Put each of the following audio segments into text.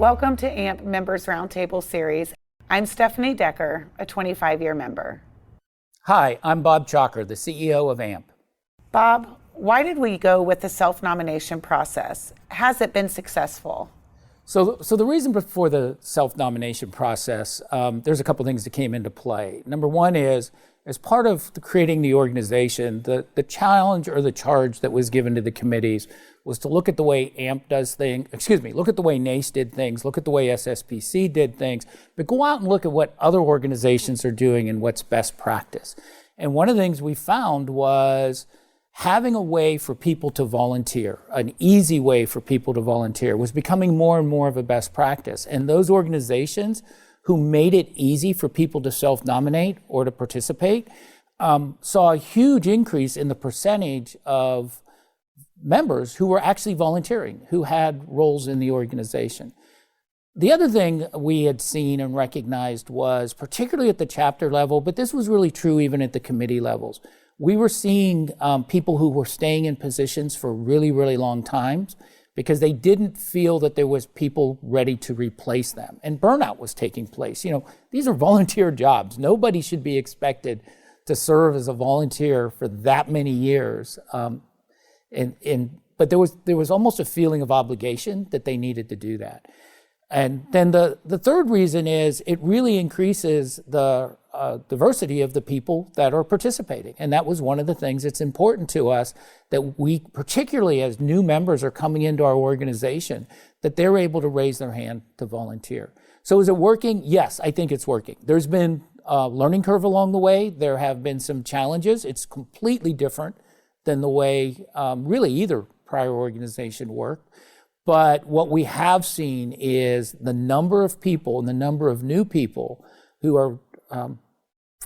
Welcome to AMP Members Roundtable Series. I'm Stephanie Decker, a 25-year member. Hi, I'm Bob Chalker, the CEO of AMP. Bob, why did we go with the self-nomination process? Has it been successful? So the reason for the self-nomination process, there's a couple things that came into play. Number one is, as part of creating the organization, the challenge or the charge that was given to the committees was to look at the way AMP does things, look at the way NACE did things, look at the way SSPC did things, but go out and look at what other organizations are doing and what's best practice. And one of the things we found was having a way for people to volunteer, an easy way for people to volunteer, was becoming more and more of a best practice. And those organizations who made it easy for people to self-nominate or to participate saw a huge increase in the percentage of members who were actually volunteering, who had roles in the organization. The other thing we had seen and recognized was, particularly at the chapter level, but this was really true even at the committee levels, we were seeing people who were staying in positions for really, really long times because they didn't feel that there was people ready to replace them. And burnout was taking place. These are volunteer jobs. Nobody should be expected to serve as a volunteer for that many years. But there was almost a feeling of obligation that they needed to do that. And then the third reason is it really increases the diversity of the people that are participating. And that was one of the things that's important to us, that we, particularly as new members are coming into our organization, that they're able to raise their hand to volunteer. So is it working? Yes, I think it's working. There's been a learning curve along the way. There have been some challenges. It's completely different than the way really either prior organization worked. But what we have seen is the number of people and the number of new people who are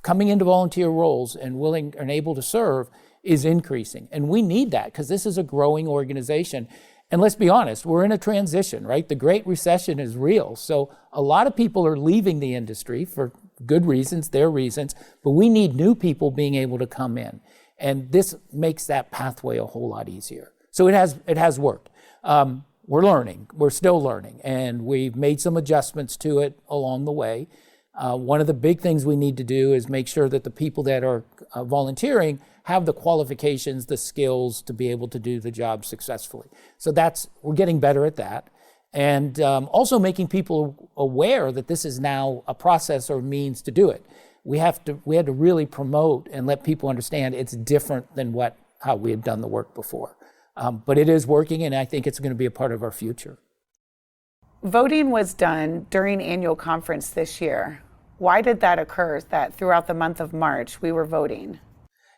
coming into volunteer roles and willing and able to serve is increasing. And we need that because this is a growing organization. And let's be honest, we're in a transition, right? The Great Recession is real. So a lot of people are leaving the industry for good reasons, their reasons, but we need new people being able to come in. And this makes that pathway a whole lot easier. So it has worked. We're learning, we're still learning, and we've made some adjustments to it along the way. One of the big things we need to do is make sure that the people that are volunteering have the qualifications, the skills to be able to do the job successfully. So we're getting better at that. And also making people aware that this is now a process or means to do it. We had to really promote and let people understand it's different than how we had done the work before. But it is working, and I think it's going to be a part of our future. Voting was done during annual conference this year. Why did that occur, that throughout the month of March we were voting?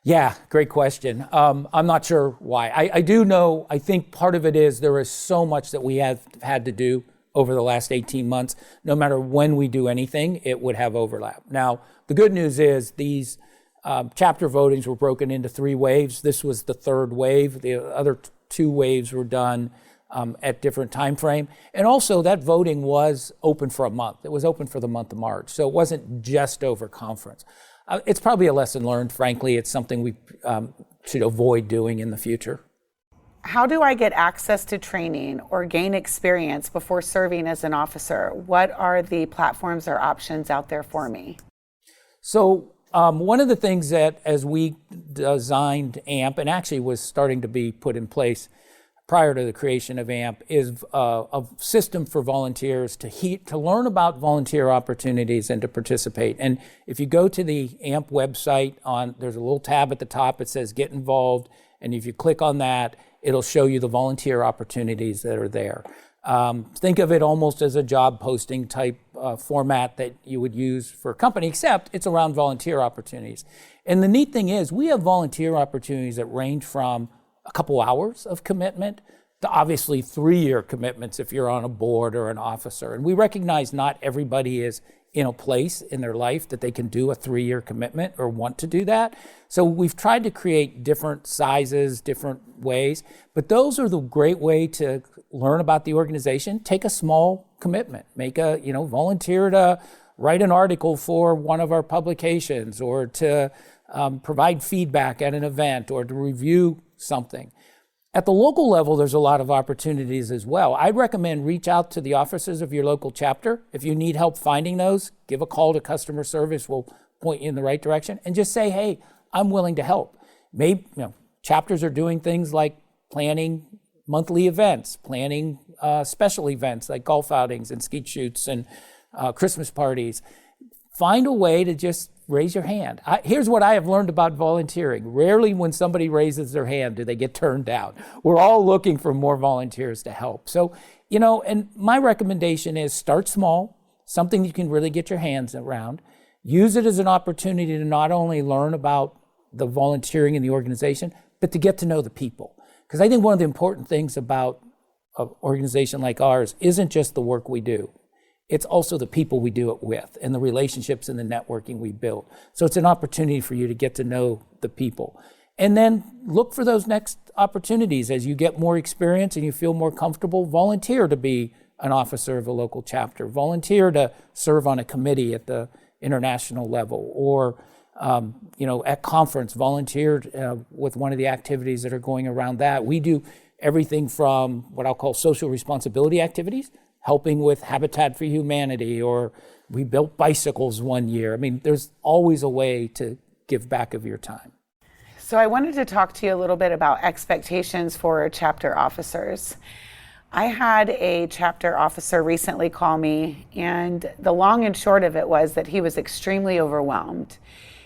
Yeah, great question. I'm not sure why. I do know, I think part of it is there is so much that we have had to do over the last 18 months. No matter when we do anything, it would have overlap. Now, the good news is these chapter votings were broken into 3 waves. This was the 3rd wave. The other 2 waves were done at different time frame. And also that voting was open for a month. It was open for the month of March. So it wasn't just over conference. It's probably a lesson learned, frankly. It's something we should avoid doing in the future. How do I get access to training or gain experience before serving as an officer? What are the platforms or options out there for me? So one of the things that, as we designed AMP, and actually was starting to be put in place prior to the creation of AMP, is a system for volunteers to learn about volunteer opportunities and to participate. And if you go to the AMP website, there's a little tab at the top. It says Get Involved. And if you click on that, it'll show you the volunteer opportunities that are there. Think of it almost as a job posting type format that you would use for a company, except it's around volunteer opportunities. And the neat thing is we have volunteer opportunities that range from a couple hours of commitment to obviously 3-year commitments if you're on a board or an officer. And we recognize not everybody is in a place in their life that they can do a 3-year commitment or want to do that. So we've tried to create different sizes, different ways, but those are the great way to learn about the organization. Take a small commitment, volunteer to write an article for one of our publications, or to provide feedback at an event, or to review something. At the local level, there's a lot of opportunities as well. I'd recommend reach out to the officers of your local chapter. If you need help finding those, give a call to customer service. We'll point you in the right direction, and just say, hey, I'm willing to help. Maybe, chapters are doing things like planning monthly events, planning special events like golf outings and skeet shoots and Christmas parties. Find a way to just raise your hand. Here's what I have learned about volunteering. Rarely when somebody raises their hand do they get turned down. We're all looking for more volunteers to help. So, and my recommendation is start small, something you can really get your hands around. Use it as an opportunity to not only learn about the volunteering in the organization, but to get to know the people. Because I think one of the important things about an organization like ours isn't just the work we do. It's also the people we do it with and the relationships and the networking we build. So it's an opportunity for you to get to know the people. And then look for those next opportunities as you get more experience and you feel more comfortable. Volunteer to be an officer of a local chapter. Volunteer to serve on a committee at the international level, or at conference, volunteer with one of the activities that are going around that. We do everything from what I'll call social responsibility activities, helping with Habitat for Humanity, or we built bicycles one year. I mean, there's always a way to give back of your time. So I wanted to talk to you a little bit about expectations for chapter officers. I had a chapter officer recently call me, and the long and short of it was that he was extremely overwhelmed.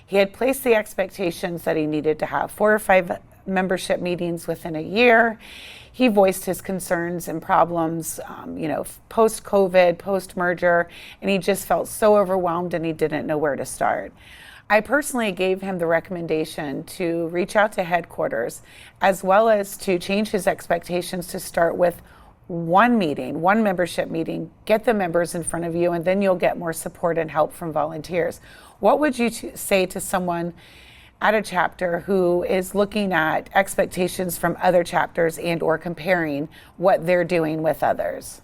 He had placed the expectations that he needed to have 4 or 5 membership meetings within a year. He voiced his concerns and problems, post-COVID, post-merger, and he just felt so overwhelmed and he didn't know where to start. I personally gave him the recommendation to reach out to headquarters, as well as to change his expectations to start with one meeting, one membership meeting, get the members in front of you, and then you'll get more support and help from volunteers. What would you say to someone at a chapter who is looking at expectations from other chapters and or comparing what they're doing with others?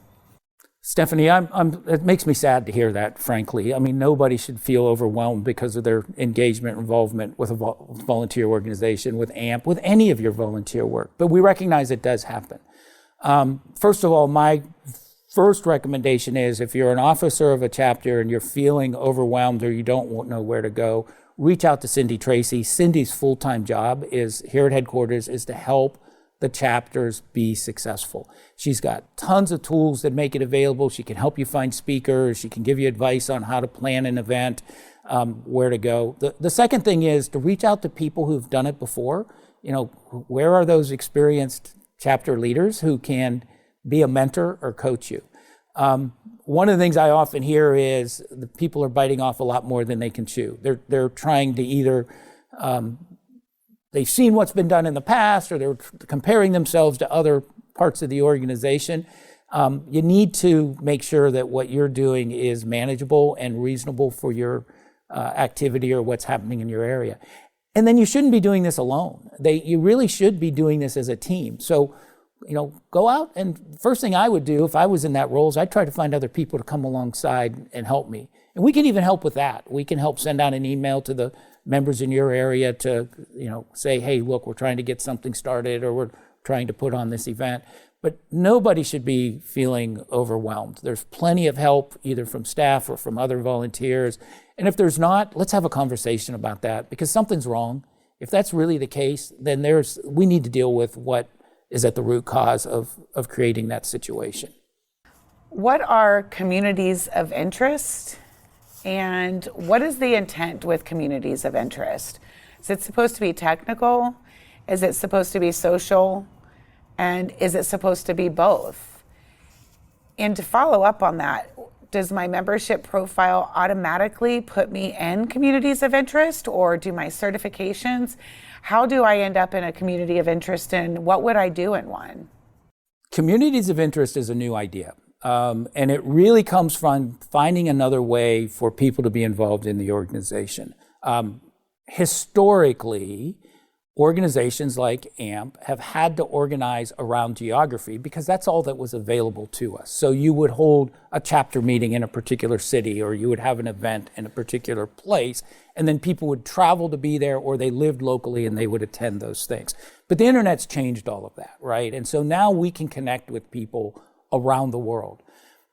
Stephanie, it makes me sad to hear that, frankly. I mean, nobody should feel overwhelmed because of their engagement, involvement with a volunteer organization, with AMP, with any of your volunteer work. But we recognize it does happen. First of all, my first recommendation is if you're an officer of a chapter and you're feeling overwhelmed or you don't know where to go, reach out to Cindy Tracy. Cindy's full-time job is here at headquarters is to help the chapters be successful. She's got tons of tools that make it available. She can help you find speakers. She can give you advice on how to plan an event, where to go. The second thing is to reach out to people who've done it before. Where are those experienced chapter leaders who can be a mentor or coach you? One of the things I often hear is the people are biting off a lot more than they can chew. They're trying to either they've seen what's been done in the past, or they're comparing themselves to other parts of the organization. You need to make sure that what you're doing is manageable and reasonable for your activity or what's happening in your area. And then you shouldn't be doing this alone. You really should be doing this as a team. So, go out, and first thing I would do if I was in that role is I'd try to find other people to come alongside and help me. And we can even help with that. We can help send out an email to the members in your area to, say, hey, look, we're trying to get something started, or we're trying to put on this event. But nobody should be feeling overwhelmed. There's plenty of help, either from staff or from other volunteers. And if there's not, let's have a conversation about that, because something's wrong. If that's really the case, then we need to deal with what is at the root cause of creating that situation. What are communities of interest? And what is the intent with communities of interest? Is it supposed to be technical? Is it supposed to be social? And is it supposed to be both? And to follow up on that, does my membership profile automatically put me in communities of interest, or do my certifications? How do I end up in a community of interest, and what would I do in one? Communities of interest is a new idea. And it really comes from finding another way for people to be involved in the organization. Historically, organizations like AMP have had to organize around geography because that's all that was available to us. So you would hold a chapter meeting in a particular city, or you would have an event in a particular place, and then people would travel to be there, or they lived locally and they would attend those things. But the internet's changed all of that, right? And so now we can connect with people around the world.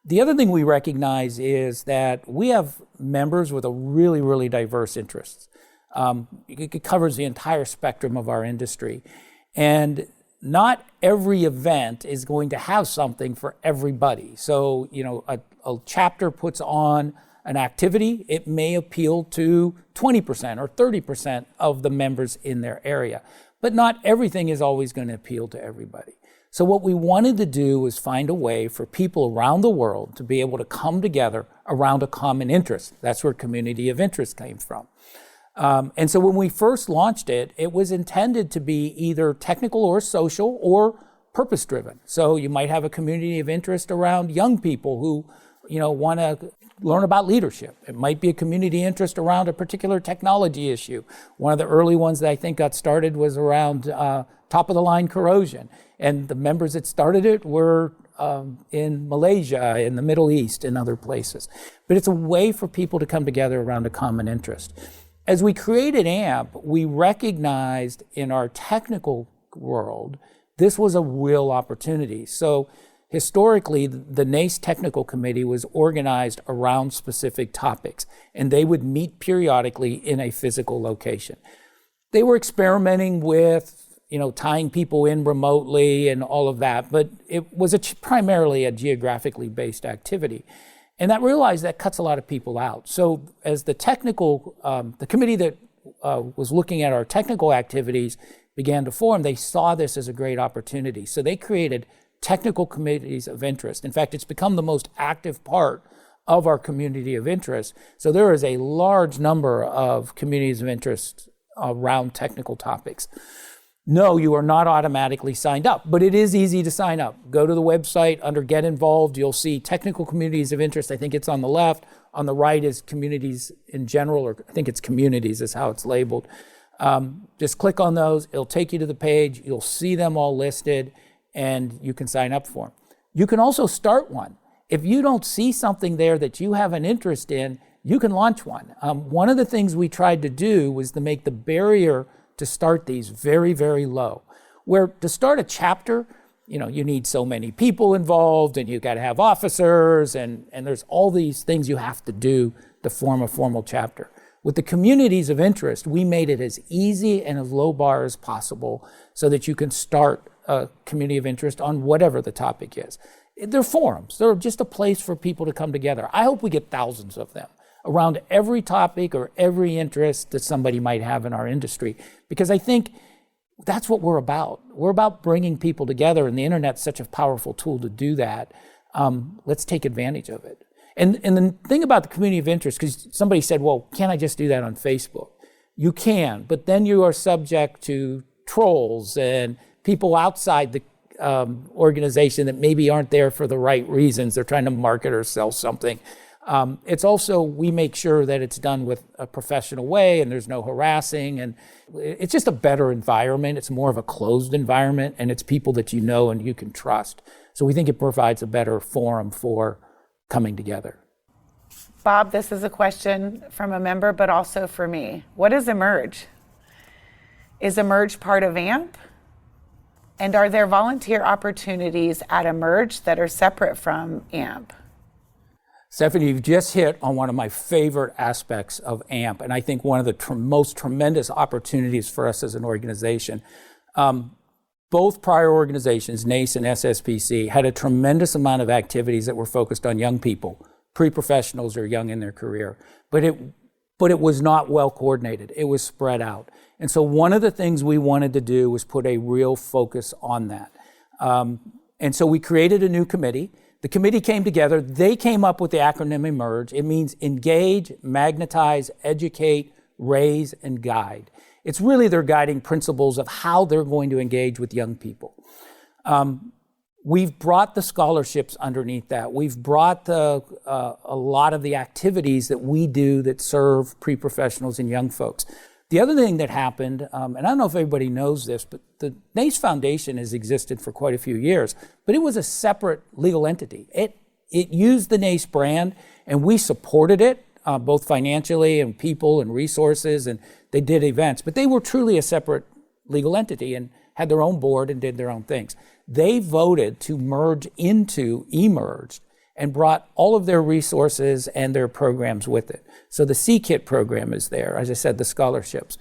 The other thing we recognize is that we have members with a really, really diverse interests. It covers the entire spectrum of our industry. And not every event is going to have something for everybody. So, a chapter puts on an activity, it may appeal to 20% or 30% of the members in their area. But not everything is always going to appeal to everybody. So what we wanted to do was find a way for people around the world to be able to come together around a common interest. That's where community of interest came from. And so when we first launched it, it was intended to be either technical or social or purpose-driven. So you might have a community of interest around young people who, want to learn about leadership. It might be a community interest around a particular technology issue. One of the early ones that I think got started was around top-of-the-line corrosion. And the members that started it were in Malaysia, in the Middle East, and other places. But it's a way for people to come together around a common interest. As we created AMP, we recognized in our technical world, this was a real opportunity. So historically, the NACE Technical Committee was organized around specific topics, and they would meet periodically in a physical location. They were experimenting with, tying people in remotely and all of that, but it was primarily a geographically based activity. And that realized that cuts a lot of people out. So as the committee that was looking at our technical activities began to form, they saw this as a great opportunity. So they created technical committees of interest. In fact, it's become the most active part of our community of interest. So there is a large number of communities of interest around technical topics. No, you are not automatically signed up, but it is easy to sign up. Go to the website under Get Involved. You'll see technical communities of interest. I think it's on the left. On the right is communities in general, or I think it's communities is how it's labeled. Just click on those. It'll take you to the page. You'll see them all listed, and you can sign up for them. You can also start one. If you don't see something there that you have an interest in, you can launch one. One of the things we tried to do was to make the barrier to start these very, very low. Where to start a chapter, you need so many people involved, and you got to have officers, and there's all these things you have to do to form a formal chapter. With the communities of interest, we made it as easy and as low bar as possible so that you can start a community of interest on whatever the topic is. They're forums. They're just a place for people to come together. I hope we get thousands of them around every topic or every interest that somebody might have in our industry, because I think that's what we're about. We're about bringing people together, and the internet's such a powerful tool to do that. Let's take advantage of it. And the thing about the community of interest, because somebody said, well, can't I just do that on Facebook? You can, but then you are subject to trolls and people outside the organization that maybe aren't there for the right reasons. They're trying to market or sell something. It's also, we make sure that it's done with a professional way and there's no harassing, and it's just a better environment. It's more of a closed environment, and it's people that you know and you can trust. So we think it provides a better forum for coming together. Bob, this is a question from a member, but also for me. What is Emerge? Is Emerge part of AMP? And are there volunteer opportunities at Emerge that are separate from AMP? Stephanie, you've just hit on one of my favorite aspects of AMP, and I think one of the most tremendous opportunities for us as an organization. Both prior organizations, NACE and SSPC, had a tremendous amount of activities that were focused on young people, pre-professionals or young in their career, but it was not well coordinated. It was spread out. And so one of the things we wanted to do was put a real focus on that. And so we created a new committee. The committee came together. They came up with the acronym EMERGE. It means engage, magnetize, educate, raise, and guide. It's really their guiding principles of how they're going to engage with young people. We've brought the scholarships underneath that. We've brought a lot of the activities that we do that serve pre-professionals and young folks. The other thing that happened, and I don't know if everybody knows this, but the NACE Foundation has existed for quite a few years, but it was a separate legal entity. It used the NACE brand, and we supported it, both financially and people and resources, and they did events, but they were truly a separate legal entity and had their own board and did their own things. They voted to merge into eMerged and brought all of their resources and their programs with it. So the C-Kit program is there, as I said, the scholarships.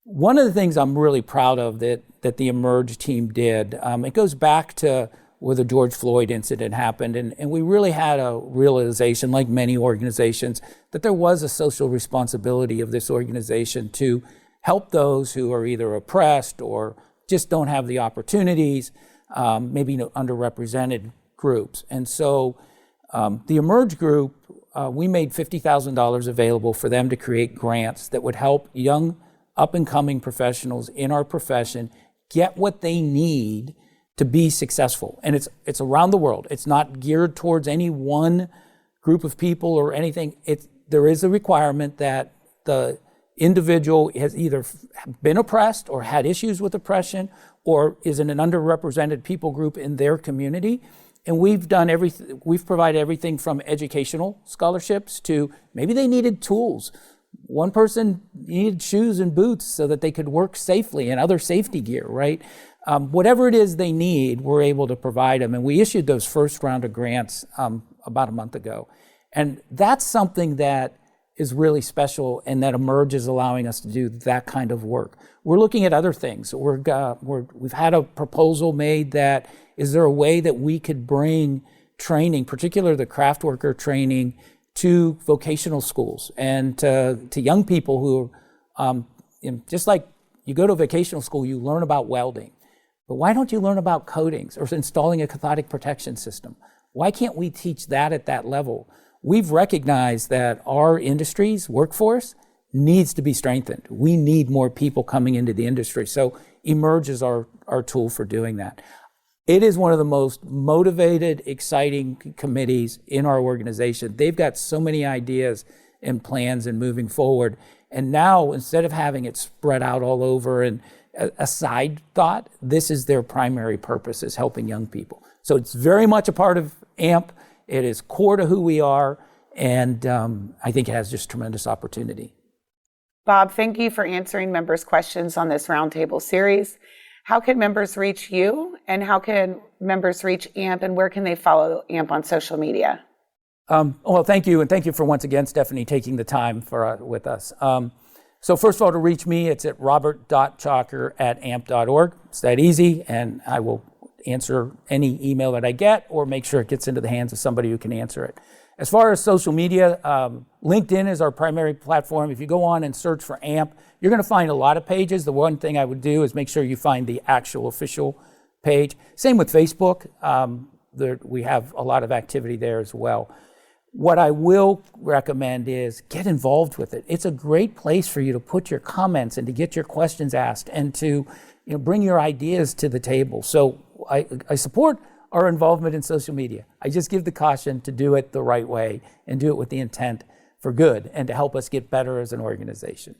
One of the things I'm really proud of that the eMerge team did, it goes back to where the George Floyd incident happened, and we really had a realization, like many organizations, that there was a social responsibility of this organization to help those who are either oppressed or just don't have the opportunities, maybe underrepresented groups. And so the eMerge group, we made $50,000 available for them to create grants that would help young up-and-coming professionals in our profession get what they need to be successful. And it's around the world. It's not geared towards any one group of people or anything. There is a requirement that the individual has either been oppressed or had issues with oppression or is in an underrepresented people group in their community. And we've done everything. We've provided everything from educational scholarships to maybe they needed tools. One person needed shoes and boots so that they could work safely and other safety gear, right? Whatever it is they need, we're able to provide them. And we issued those first round of grants about a month ago. And that's something that is really special and that eMerge is allowing us to do that kind of work. We're looking at other things. We've had a proposal made that, is there a way that we could bring training, particularly the craft worker training, to vocational schools and to young people who, just like you go to a vocational school, you learn about welding. But why don't you learn about coatings or installing a cathodic protection system? Why can't we teach that at that level? We've recognized that our industry's workforce needs to be strengthened. We need more people coming into the industry. So eMerge is our tool for doing that. It is one of the most motivated, exciting committees in our organization. They've got so many ideas and plans and moving forward. And now, instead of having it spread out all over and a side thought, this is their primary purpose, is helping young people. So it's very much a part of AMP. It is core to who we are, and I think it has just tremendous opportunity. Bob, thank you for answering members' questions on this Roundtable series. How can members reach you, and how can members reach AMP, and where can they follow AMP on social media? Well, thank you, and thank you for once again, Stephanie, taking the time with us. So first of all, to reach me, it's at robert.chalker@amp.org. It's that easy, and I will answer any email that I get or make sure it gets into the hands of somebody who can answer it. As far as social media, LinkedIn is our primary platform. If you go on and search for AMP, you're going to find a lot of pages. The one thing I would do is make sure you find the actual official page. Same with Facebook. We have a lot of activity there as well. What I will recommend is get involved with it. It's a great place for you to put your comments and to get your questions asked and to bring your ideas to the table. So I support our involvement in social media. I just give the caution to do it the right way and do it with the intent for good and to help us get better as an organization.